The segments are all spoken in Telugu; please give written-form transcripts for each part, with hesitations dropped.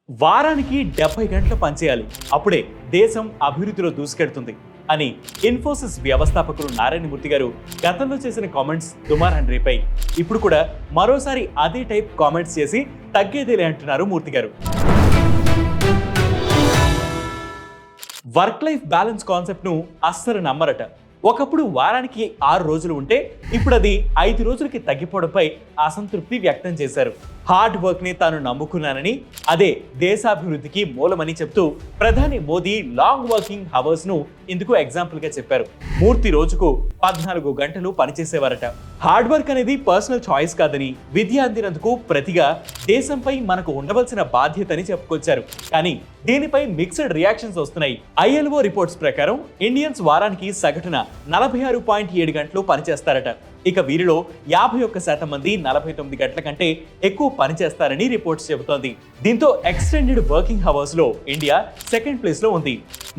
వారానికి 70 గంటలు పనిచేయాలి, అప్పుడే దేశం అభివృద్ధిలో దూసుకెళ్తుంది అని ఇన్ఫోసిస్ వ్యవస్థాపకులు నారాయణ మూర్తి గారు గతంలో చేసిన కామెంట్స్ దుమారాన్ని రేపాయి. ఇప్పుడు కూడా మరోసారి అదే టైప్ కామెంట్స్ చేసి తగ్గేదేలే అంటున్నారు మూర్తి గారు. వర్క్ లైఫ్ బ్యాలెన్స్ కాన్సెప్ట్ ను అస్సలు నమ్మరట. ఒకప్పుడు వారానికి 6 రోజులు ఉంటే ఇప్పుడు అది 5 రోజులకి తగ్గిపోవడంపై అసంతృప్తి వ్యక్తం చేశారు. హార్డ్ వర్క్ ని తాను నమ్ముకున్నానని, అదే దేశాభివృద్ధికి మూలమని చెప్తూ ప్రధాని మోదీ లాంగ్ వర్కింగ్ హవర్స్ ను ఇందుకు ఎగ్జాంపుల్ గా చెప్పారు. మూర్తి రోజుకు 14 గంటలు పనిచేసేవారట. హార్డ్ వర్క్ అనేది పర్సనల్ చాయిస్ కాదని, విద్య అందినందుకు ప్రతిగా దేశంపై మనకు ఉండవలసిన బాధ్యత అని చెప్పుకొచ్చారు. కానీ దీనిపై మిక్స్డ్ రియాక్షన్స్ వస్తున్నాయి. ILO రిపోర్ట్స్ ప్రకారం ఇండియన్స్ వారానికి సగటున 46.7 గంటలు పనిచేస్తారట. ఇక వీరిలో 51% మంది 49 గంటల కంటే ఎక్కువ పనిచేస్తారని రిపోర్ట్స్ చెబుతోంది. దీంతో ఎక్స్టెండెడ్ వర్కింగ్ హవర్స్ లో ఇండియా సెకండ్ ప్లేస్ లో ఉంది.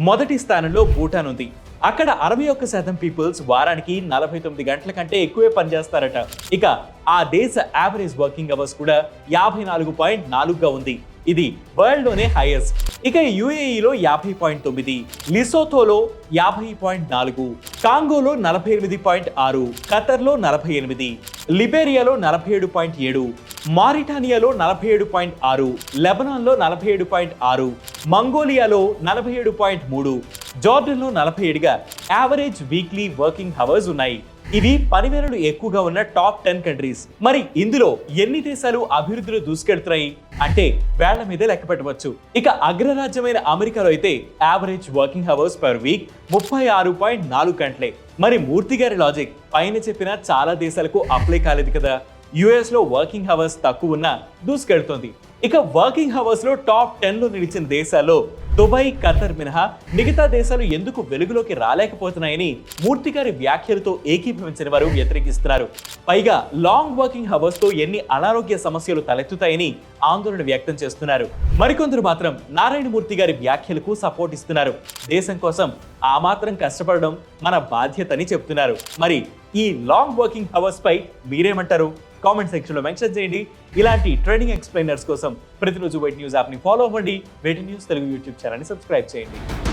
మొదటి స్థానంలో భూటాన్ ఉంది. అక్కడ 61% పీపుల్స్ వారానికి 49 గంటల కంటే ఎక్కువే పనిచేస్తారట. ఇక ఆ దేశ యావరేజ్ వర్కింగ్ అవర్స్ కూడా 54.4గా ఉంది. ఇది వరల్డ్ లోనే హైయెస్ట్. ఇక UAEలో 50.9, లిసోథోలో 50.4, కాంగోలో 48.6, ఖతర్లో 48, లిబేరియాలో 47.7, మారిటానియాలో 47.6, లెబనాన్లో 47.6, మంగోలియాలో 47.3, జార్డన్లో 47గా యావరేజ్ వీక్లీ వర్కింగ్ అవర్స్ ఉన్నాయి. ఇవి పనివేళలు ఎక్కువగా ఉన్న టాప్ 10 కంట్రీస్. మరి ఇందులో ఎన్ని దేశాలు అభివృద్ధిలో దూసుకెళ్తున్నాయి అంటే వేళ్ల మీదే లెక్క పెట్టవచ్చు. ఇక అగ్రరాజ్యమైన అమెరికాలో అయితే average working hours per week 36.4 గంటలే. మరి మూర్తి గారి లాజిక్ పైన చెప్పిన చాలా దేశాలకు అప్లై కాలేదు కదా. US లో వర్కింగ్ అవర్స్ తక్కువ ఉన్నా దూసుకెళ్తోంది. ఇక వర్కింగ్ అవర్స్ లో టాప్ 10 లో నిలిచిన దేశాల్లో దుబాయ్, ఖతర్ మినహా మిగతా దేశాలు ఎందుకు వెలుగులోకి రాలేకపోతున్నాయని మూర్తి గారి వ్యాఖ్యలతో ఏకీభవించిన వారు వ్యతిరేకిస్తున్నారు. పైగా లాంగ్ వర్కింగ్ అవర్స్ తో ఎన్ని అనారోగ్య సమస్యలు తలెత్తుతాయని ఆందోళన వ్యక్తం చేస్తున్నారు. మరికొందరు మాత్రం నారాయణ మూర్తి గారి వ్యాఖ్యలకు సపోర్ట్ ఇస్తున్నారు. దేశం కోసం ఆ మాత్రం కష్టపడడం మన బాధ్యత అని చెప్తున్నారు. మరి ఈ లాంగ్ వర్కింగ్ అవర్స్ పై మీరేమంటారు? కామెంట్ సెక్షన్ లో మెన్షన్ చేయండి. ఇలాంటి ట్రెండింగ్ ఎక్స్ప్లెయినర్స్ కోసం ప్రతిరోజు వెయిట్ న్యూస్ యాప్ ని ఫాలో అవ్వండి. Way2News Telugu YouTube channel ని సబ్స్క్రైబ్ చేయండి.